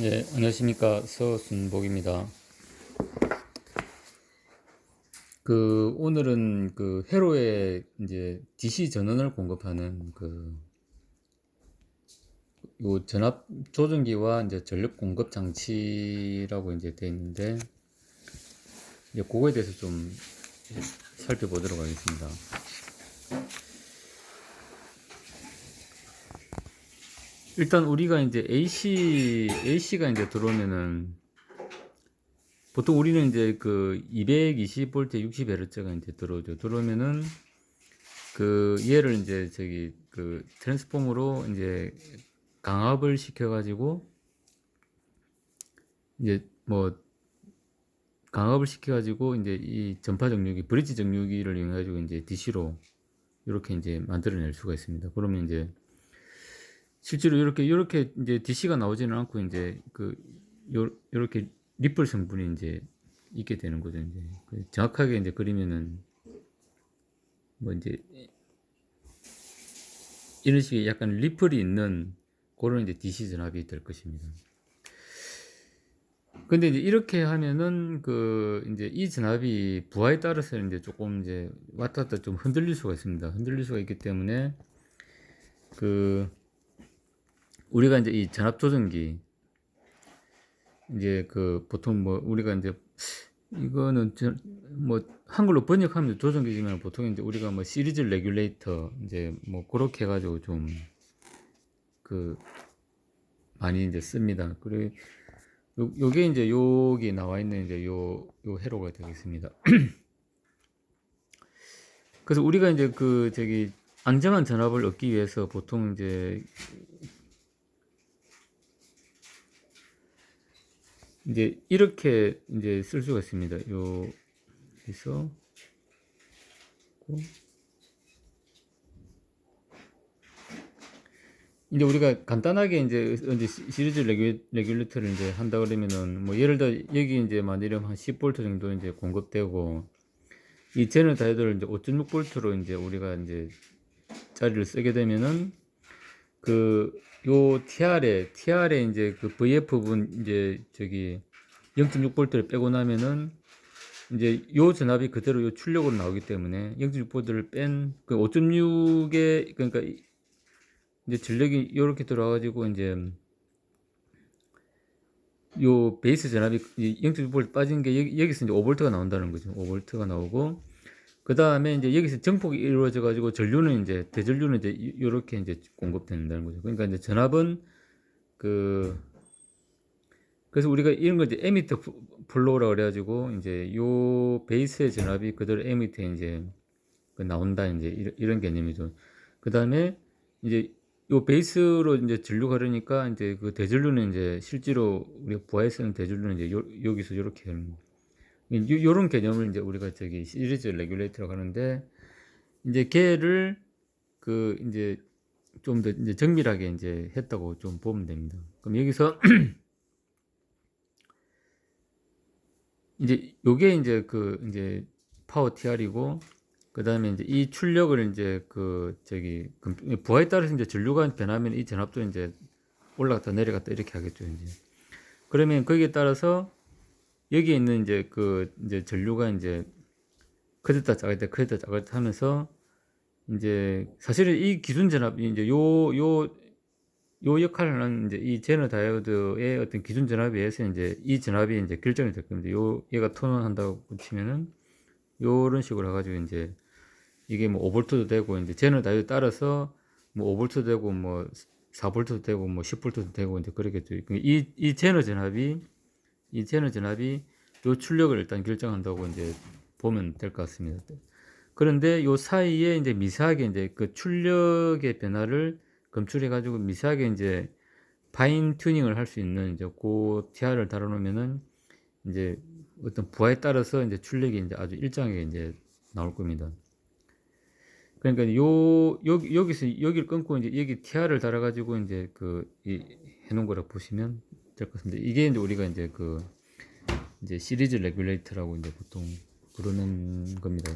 네, 안녕하십니까. 서순복입니다. 오늘은 회로에 이제 DC 전원을 공급하는 요 전압 조정기와 이제 전력 공급 장치라고 이제 되어 있는데, 이제 그거에 대해서 좀 살펴보도록 하겠습니다. 일단 우리가 이제 AC가 이제 들어오면은, 보통 우리는 이제 220V 60Hz가 이제 들어오죠. 들어오면은 얘를 이제 트랜스폼으로 이제 강압을 시켜가지고 이제 뭐 강압을 시켜가지고 이제 이 전파 정류기, 브릿지 정류기를 이용해가지고 이제 DC로 이렇게 이제 만들어낼 수가 있습니다. 그러면 이제 실제로 이렇게 이제 DC가 나오지는 않고 이제 요렇게 리플 성분이 이제 있게 되는 거죠. 이제 정확하게 이제 그리면은 뭐 이제 이런 식의 약간 리플이 있는 그런 이제 DC 전압이 될 것입니다. 근데 이제 이렇게 하면은 이제 이 전압이 부하에 따라서 이제 조금 이제 왔다 갔다 좀 흔들릴 수가 있습니다. 흔들릴 수가 있기 때문에 우리가 이제 이 전압 조정기 이제 보통 뭐 우리가 이제 이거는 뭐 한글로 번역하면 조정기지만 보통 이제 우리가 뭐 시리즈 레귤레이터 이제 뭐 그렇게 해가지고 좀 많이 이제 씁니다. 그리고 요게 이제 여기 나와 있는 이제 요 회로가 되겠습니다. 그래서 우리가 이제 안정한 전압을 얻기 위해서 보통 이제 이렇게 이제 쓸 수가 있습니다. 여기서 이제 우리가 간단하게 이제 시리즈 레귤레이터를 이제 한다 그러면은 뭐 예를 들어 여기 이제 만들면 한 10V 정도 이제 공급되고 이 제너 다이오드를 이제 5.6V로 이제 우리가 이제 자리를 쓰게 되면은 요 TR에 이제 VF 분 이제 0.6V를 빼고 나면은 이제 요 전압이 그대로 요 출력으로 나오기 때문에 0.6V를 뺀 5.6에 그러니까 이제 전력이 이렇게 들어와가지고 이제 요 베이스 전압이 0.6V 빠진 게 여기서 이제 5V가 나온다는 거죠. 5V가 나오고 그 다음에 이제 여기서 증폭이 이루어져 가지고 전류는 이제 대전류는 이제 요렇게 이제 공급된다는 거죠. 그러니까 이제 전압은 그래서 우리가 이런 걸 이제 에미터 플로우라 그래가지고 이제 요 베이스의 전압이 그대로 에미터에 이제 나온다 이제 이런 개념이죠. 그 다음에 이제 요 베이스로 이제 전류가 흐르니까 이제 대전류는 이제 실제로 우리가 부하에 쓰는 대전류는 이제 여기서 이렇게 요런 개념을 이제 우리가 시리즈 레귤레이터라고 하는데 이제 걔를 이제 좀 더 이제 정밀하게 이제 했다고 좀 보면 됩니다. 그럼 여기서 이제 요게 이제 이제 파워 TR이고 그 다음에 이제 이 출력을 이제 부하에 따라서 이제 전류가 변하면 이 전압도 이제 올라갔다 내려갔다 이렇게 하겠죠. 이제 그러면 거기에 따라서 여기에 있는 이제 이제 전류가 이제 커졌다 작았다 커졌다 작았다 하면서 이제 사실은 이 기준 전압이 이제 요 역할을 하는 이제 이 제너 다이오드의 어떤 기준 전압에 의해서 이제 이 전압이 이제 결정이 될 겁니다. 얘가 톤온한다고 치면은 요런 식으로 해가지고 이제 이게 뭐 5V도 되고 이제 제너 다이오드 따라서 뭐 5V 되고 뭐 4V도 되고 뭐 10V도 되고 이제 그러겠죠. 이 제너 전압이 요 출력을 일단 결정한다고 이제 보면 될 것 같습니다. 그런데 요 사이에 이제 미세하게 이제 출력의 변화를 검출해 가지고 미세하게 이제 파인 튜닝을 할 수 있는 이제 TR을 달아 놓으면은 이제 어떤 부하에 따라서 이제 출력이 이제 아주 일정하게 이제 나올 겁니다. 그러니까 여기서 여기를 끊고 이제 여기 TR을 달아 가지고 이제 해 놓은 거라고 보시면 될 것 같습니다. 이게 이제 우리가 이제 이제 시리즈 레귤레이터라고 이제 보통 그러는 겁니다.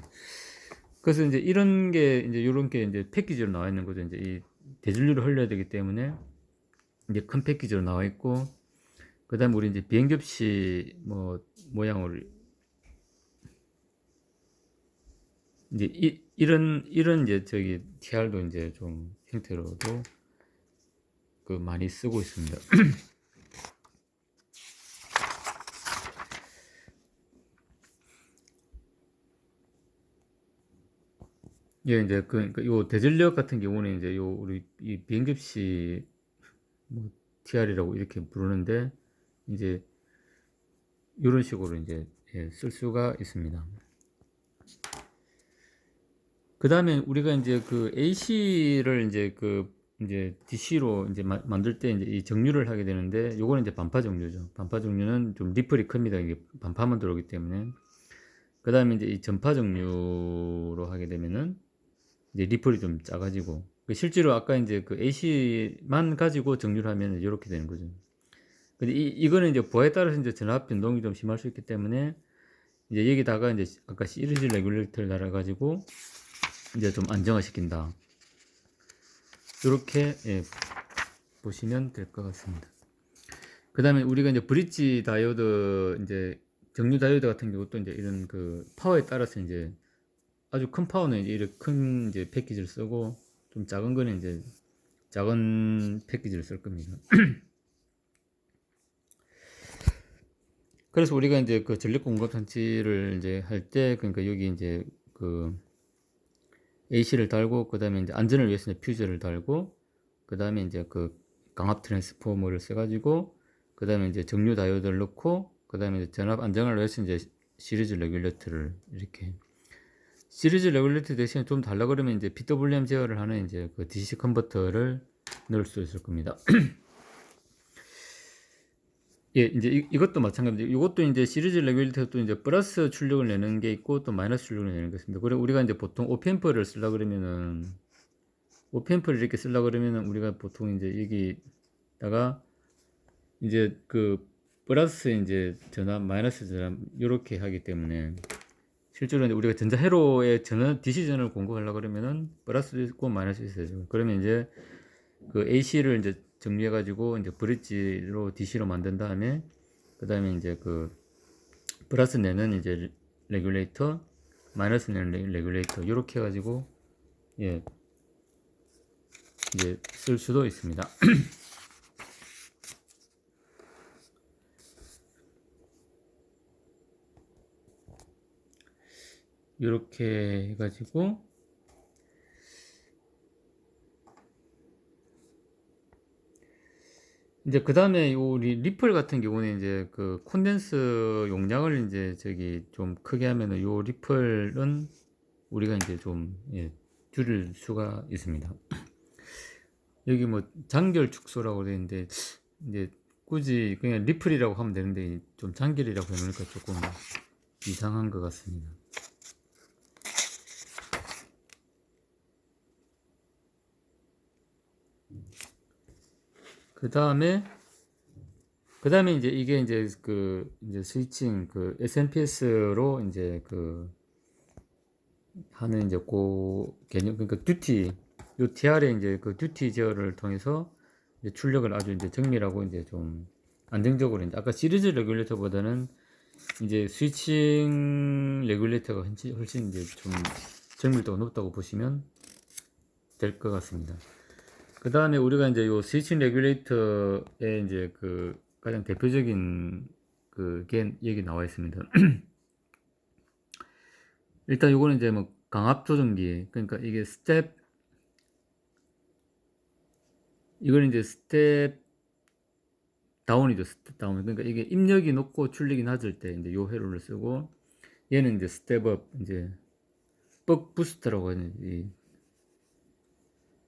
그래서 이제 이런 게 이제 요런 게 이제 패키지로 나와 있는 거죠. 이제 이 대전류를 흘려야 되기 때문에 이제 큰 패키지로 나와 있고 그다음에 우리 이제 비행접시 뭐 모양을 이제 이런 이제 저기 TR도 이제 좀 형태로도 그 많이 쓰고 있습니다. 예, 이제 그러니까 요 대전력 같은 경우는 이제 요 우리 이 비행접시 뭐 TR이라고 이렇게 부르는데 이제 이런 식으로 이제 예, 쓸 수가 있습니다. 그 다음에 우리가 이제 그 AC를 이제 그 이제 DC로 이제 만들 때 이제 이 정류를 하게 되는데 요거는 이제 반파 정류죠. 반파 정류는 좀 리플이 큽니다. 이게 반파만 들어오기 때문에. 그 다음에 이제 이 전파 정류로 하게 되면은 이제 리플이 좀 작아지고 실제로 아까 이제 그 AC만 가지고 정류를 하면 이렇게 되는 거죠. 근데 이거는 이제 부하에 따라서 이제 전압 변동이 좀 심할 수 있기 때문에 이제 여기다가 이제 아까 시리즈 레귤레이터를 달아가지고 이제 좀 안정화시킨다. 이렇게 예, 보시면 될 것 같습니다. 그 다음에 우리가 이제 브릿지 다이오드 이제 정류 다이오드 같은 경우도 이제 이런 그 파워에 따라서 이제 아주 큰 파워는 이제 이렇게 큰 이제 패키지를 쓰고 좀 작은 거는 이제 작은 패키지를 쓸 겁니다. 그래서 우리가 이제 그 전력 공급 장치를 이제 할 때 그러니까 여기 이제 그 AC를 달고 그 다음에 이제 안전을 위해서 퓨즈를 달고 그 다음에 이제 그 강압 트랜스포머를 써가지고 그 다음에 이제 정류 다이오드를 넣고 그 다음에 이제 전압 안정을 위해서 이제 시리즈 레귤레이터를 이렇게 시리즈 레귤레이터 대신에 좀 달라 그러면 이제 PWM 제어를 하는 이제 그 DC 컨버터를 넣을 수 있을 겁니다. 예, 이제 이것도 마찬가지로 이것도 이제 시리즈 레귤레이터도 이제 플러스 출력을 내는 게 있고 또 마이너스 출력을 내는 게 있습니다. 그래 우리가 이제 보통 오펜프를 쓰려 그러면은 오펜프를 이렇게 쓰려 그러면은 우리가 보통 이제 여기다가 이제 그 플러스 이제 전압 마이너스 전압 이렇게 하기 때문에 실제로 이제 우리가 전자 회로에 전원 DC 전원을 공급하려 그러면은 플러스도 있고 마이너스도 있어요. 그러면 이제 그 AC를 이제 정리해 가지고 이제 브릿지로 DC로 만든 다음에 그 다음에 이제 그 플러스 내는 이제 레귤레이터 마이너스 내는 레귤레이터 이렇게 해 가지고 예 이제 쓸 수도 있습니다. 이렇게 해가지고 이제 그 다음에 우리 리플 같은 경우는 이제 그 콘덴스 용량을 이제 저기 좀 크게 하면은 요 리플은 우리가 이제 좀 예, 줄일 수가 있습니다. 여기 뭐 장결 축소라고 되어 있는데 이제 굳이 그냥 리플이라고 하면 되는데 좀 장결이라고 해놓으니까 조금 이상한 것 같습니다. 그 다음에 이제 이게 이제 그 이제 스위칭 그 SMPS로 이제 그 하는 이제 그 개념 그러니까 듀티 요 TR의 이제 그 듀티 제어를 통해서 이제 출력을 아주 이제 정밀하고 이제 좀 안정적으로 이제 아까 시리즈 레귤레이터보다는 이제 스위칭 레귤레이터가 훨씬 이제 좀 정밀도가 높다고 보시면 될 것 같습니다. 그 다음에 우리가 이제 요 스위칭 레귤레이터의 이제 그 가장 대표적인 그게 여기 나와 있습니다. 일단 요거는 이제 뭐 강압 조정기 그러니까 이게 이거는 이제 스텝 다운이죠. 스텝 다운 그러니까 이게 입력이 높고 출력이 낮을 때 이제 요 회로를 쓰고 얘는 이제 스텝업 이제 뻑 부스터라고 하는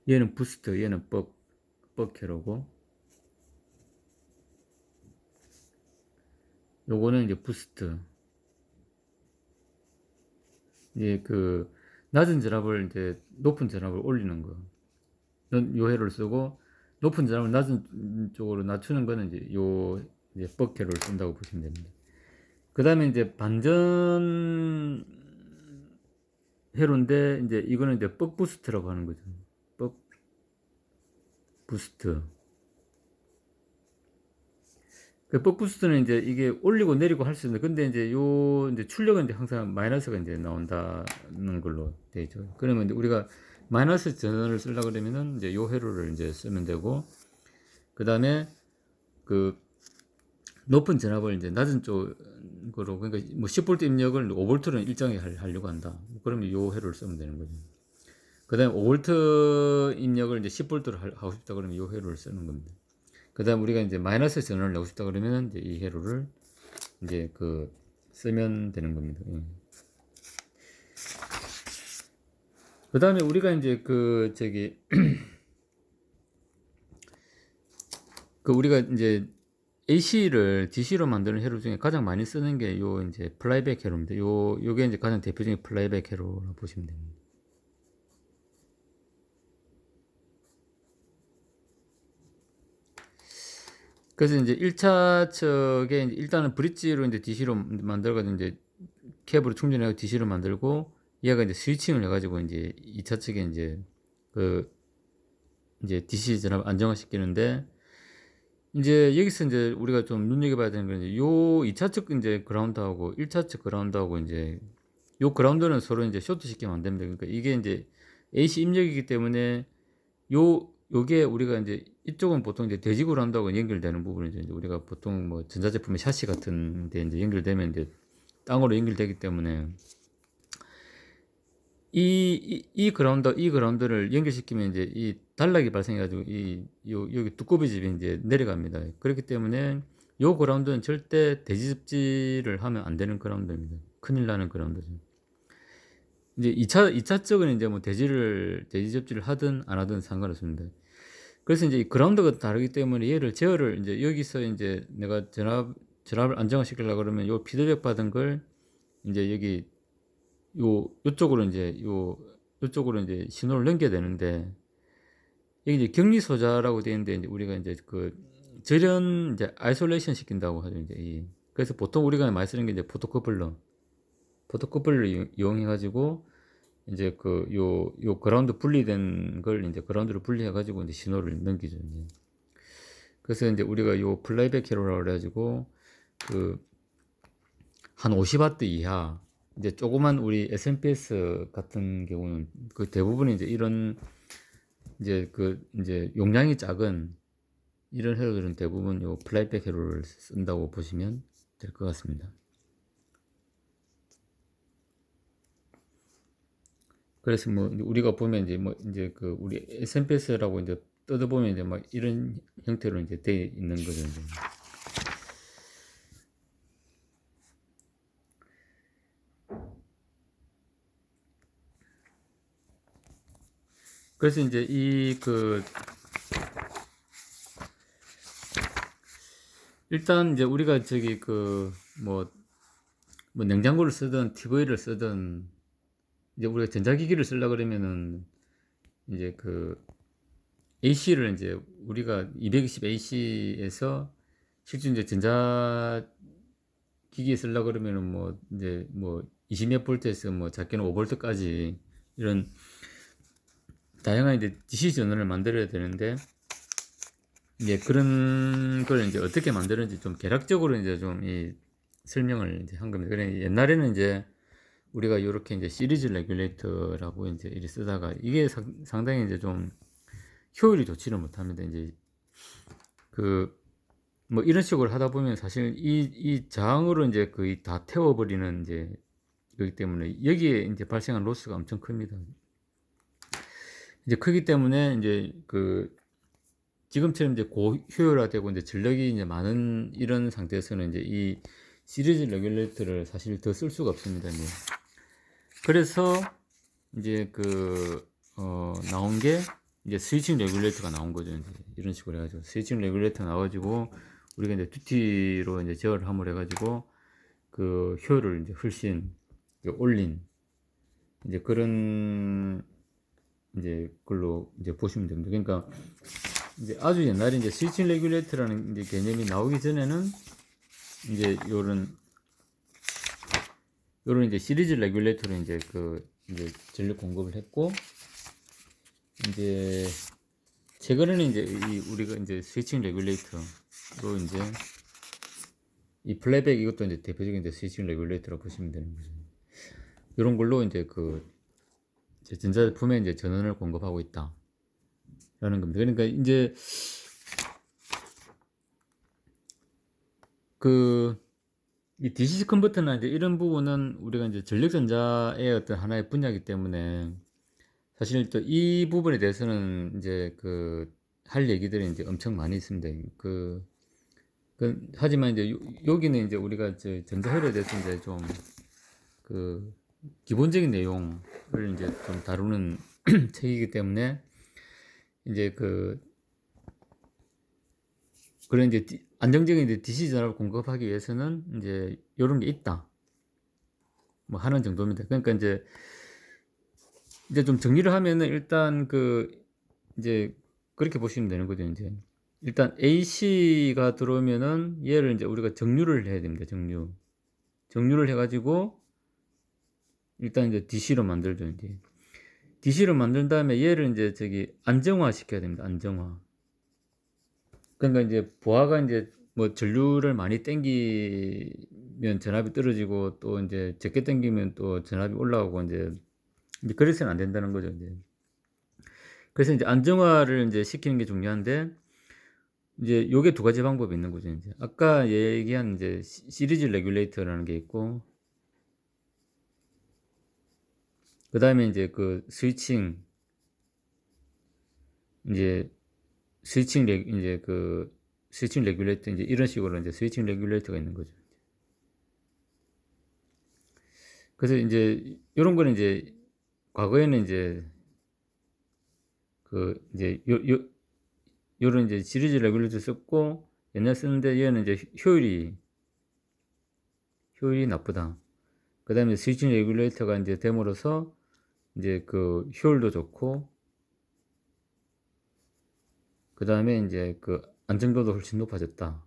얘는 부스터 얘는 뻑 회로고 요거는 이제 부스트 이제 그 낮은 전압을 이제 높은 전압을 올리는 거. 요 회로를 쓰고 높은 전압을 낮은 쪽으로 낮추는 거는 이제 요 이제 뻑회로를 쓴다고 보시면 됩니다. 그 다음에 이제 반전 회로인데 이제 이거는 이제 뻑 부스트라고 하는 거죠. 뻑 부스트. 그 벅부스트는 이제 이게 올리고 내리고 할 수 있는데, 근데 이제 요 이제 출력은 이제 항상 마이너스가 이제 나온다는 걸로 되어 있죠. 그러면 이제 우리가 마이너스 전원을 쓰려 그러면은 이제 요 회로를 이제 쓰면 되고, 그 다음에 그 높은 전압을 이제 낮은 쪽으로, 그러니까 뭐 10V 입력을 5V는 일정하게 하려고 한다. 그러면 요 회로를 쓰면 되는 거죠. 그 다음에 5V 입력을 이제 10V로 하고 싶다 그러면 요 회로를 쓰는 겁니다. 그 다음 우리가 이제 마이너스 전원을 내고 싶다 그러면 이제 이 회로를 이제 그 쓰면 되는 겁니다. 예. 그 다음에 우리가 이제 그 저기 그 우리가 이제 AC를 DC로 만드는 회로 중에 가장 많이 쓰는 게 요 이제 플라이백 회로입니다. 요게 이제 가장 대표적인 플라이백 회로라고 보시면 됩니다. 그래서 이제 1차 측에 이제 일단은 브릿지로 이제 DC로 만들어가지고 이제 케이블을 충전해서 DC로 만들고, 얘가 이제 스위칭을 해가지고 이제 2차 측에 이제 그 이제 DC 전압 안정화시키는데, 이제 여기서 이제 우리가 좀 눈여겨봐야 되는 건 이제 요 2차 측 이제 그라운드하고 1차 측 그라운드하고 이제 요 그라운드는 서로 이제 쇼트 시키면 안 됩니다. 그러니까 이게 이제 AC 입력이기 때문에 요게 우리가 이제 이쪽은 보통 이제 돼지 그라운드하고 연결되는 부분이죠. 이제 우리가 보통 뭐 전자제품의 샤시 같은 데 이제 연결되면 이제 땅으로 연결되기 때문에 이 그라운드를 연결시키면 이제 이 단락이 발생해가지고 여기 두꺼비 집이 이제 내려갑니다. 그렇기 때문에 요 그라운드는 절대 대지 접지를 하면 안 되는 그라운드입니다. 큰일 나는 그라운드죠. 이제 2차 쪽은 이제 뭐 대지 접지를 하든 안 하든 상관없습니다. 그래서 이제 이 그라운드가 다르기 때문에 얘를 제어를 이제 여기서 이제 내가 전압을 안정화시키려고 그러면 요 피드백 받은 걸 이제 여기 요쪽으로 이제 요쪽으로 이제 신호를 넘겨야 되는데, 여기 이제 격리 소자라고 되어 있는데 이제 우리가 이제 그 절연 이제 아이솔레이션 시킨다고 하죠. 이제 그래서 보통 우리가 많이 쓰는 게 이제 포토커플러를 이용해 가지고 이제 그 요 그라운드 분리된 걸 이제 그라운드로 분리해 가지고 이제 신호를 넘기죠. 이제. 그래서 이제 우리가 요 플라이백 회로라고 그래 가지고 그 한 50W 이하, 이제 조그만 우리 SMPS 같은 경우는 그 대부분이 이제 이런 이제 이제 용량이 작은 이런 회로들은 대부분 요 플라이백 회로를 쓴다고 보시면 될 것 같습니다. 그래서 뭐 우리가 보면 이제 뭐 이제 그 우리 SMPS라고 이제 뜯어보면 이제 막 이런 형태로 이제 되어 있는 거죠. 이제. 그래서 이제 일단 이제 우리가 저기 뭐 냉장고를 쓰든 TV를 쓰든 이제 우리가 전자기기를 쓰려고 그러면은 이제 그 AC를 이제 우리가 220 AC에서 실제 이제 전자기기에 쓰려고 그러면은 뭐 이제 뭐 20몇 볼트에서 뭐 작게는 5볼트까지 이런 다양한 이제 DC 전원을 만들어야 되는데, 이제 그런 걸 이제 어떻게 만드는지 좀 개략적으로 이제 좀 설명을 이제 한 겁니다. 그래 옛날에는 이제 우리가 이렇게 이제 시리즈 레귤레이터라고 이제 이리 쓰다가 이게 상당히 이제 좀 효율이 좋지를 못합니다. 이제 뭐 이런 식으로 하다 보면 사실 이 저항으로 이제 거의 다 태워버리는 이제 그렇기 때문에 여기에 이제 발생한 로스가 엄청 큽니다. 이제 크기 때문에 이제 지금처럼 이제 고효율화되고 이제 전력이 이제 많은 이런 상태에서는 이제 이 시리즈 레귤레이터를 사실 더 쓸 수가 없습니다. 이제. 그래서 이제 나온 게 이제 스위칭 레귤레이터가 나온 거죠. 이제 이런 식으로 해가지고 스위칭 레귤레이터 나와가지고 우리가 이제 듀티로 이제 제어를 함을 해가지고 그 효율을 이제 훨씬 올린 이제 그런 이제 걸로 이제 보시면 됩니다. 그러니까 이제 아주 옛날에 이제 스위칭 레귤레이터라는 이제 개념이 나오기 전에는 이제 요런 이제 시리즈 레귤레이터로 이제 이제 전력 공급을 했고, 이제 최근에는 이제 우리가 이제 스위칭 레귤레이터로 이제 이 플레이백 이것도 이제 대표적인 이제 스위칭 레귤레이터라고 보시면 되는 거죠. 이런 걸로 이제 그 이제 전자제품에 이제 전원을 공급하고 있다. 라는 겁니다. 그러니까 이제 이 DC 컨버터나 이제 이런 부분은 우리가 이제 전력전자의 어떤 하나의 분야이기 때문에 사실 또 이 부분에 대해서는 이제 할 얘기들이 이제 엄청 많이 있습니다. 하지만 이제 여기는 이제 우리가 이제 전자회로에 대해서 이제 좀 기본적인 내용을 이제 좀 다루는 책이기 때문에 이제 그런 이제 안정적인 이제 DC 전압을 공급하기 위해서는 이제 이런 게 있다. 뭐 하는 정도입니다. 그러니까 이제 좀 정리를 하면은 일단 이제 그렇게 보시면 되는 거죠. 이제 일단 AC가 들어오면은 얘를 이제 우리가 정류를 해야 됩니다. 정류를 해가지고 일단 이제 DC로 만들죠. 이제 DC로 만든 다음에 얘를 이제 안정화 시켜야 됩니다. 안정화. 그러니까 이제 부하가 이제 뭐 전류를 많이 땡기면 전압이 떨어지고 또 이제 적게 땡기면 또 전압이 올라오고 이제 그래서는 안 된다는 거죠. 이제 그래서 이제 안정화를 이제 시키는 게 중요한데 이제 요게 두 가지 방법이 있는 거죠. 이제 아까 얘기한 이제 시리즈 레귤레이터라는 게 있고 그 다음에 이제 스위칭 이제 스위칭 레귤레이터 이제 이런 식으로 이제 스위칭 레귤레이터가 있는 거죠. 그래서 이제 이런 거는 이제 과거에는 이제 이제 요런 이제 시리즈 레귤레이터 썼고 옛날 쓰는데 얘는 이제 효율이 나쁘다. 그 다음에 스위칭 레귤레이터가 이제 됨으로써 이제 효율도 좋고 그 다음에 이제 안정도도 훨씬 높아졌다.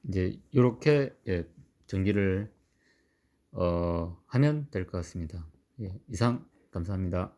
이제 이렇게 예, 정리를 하면 될 것 같습니다. 예, 이상 감사합니다.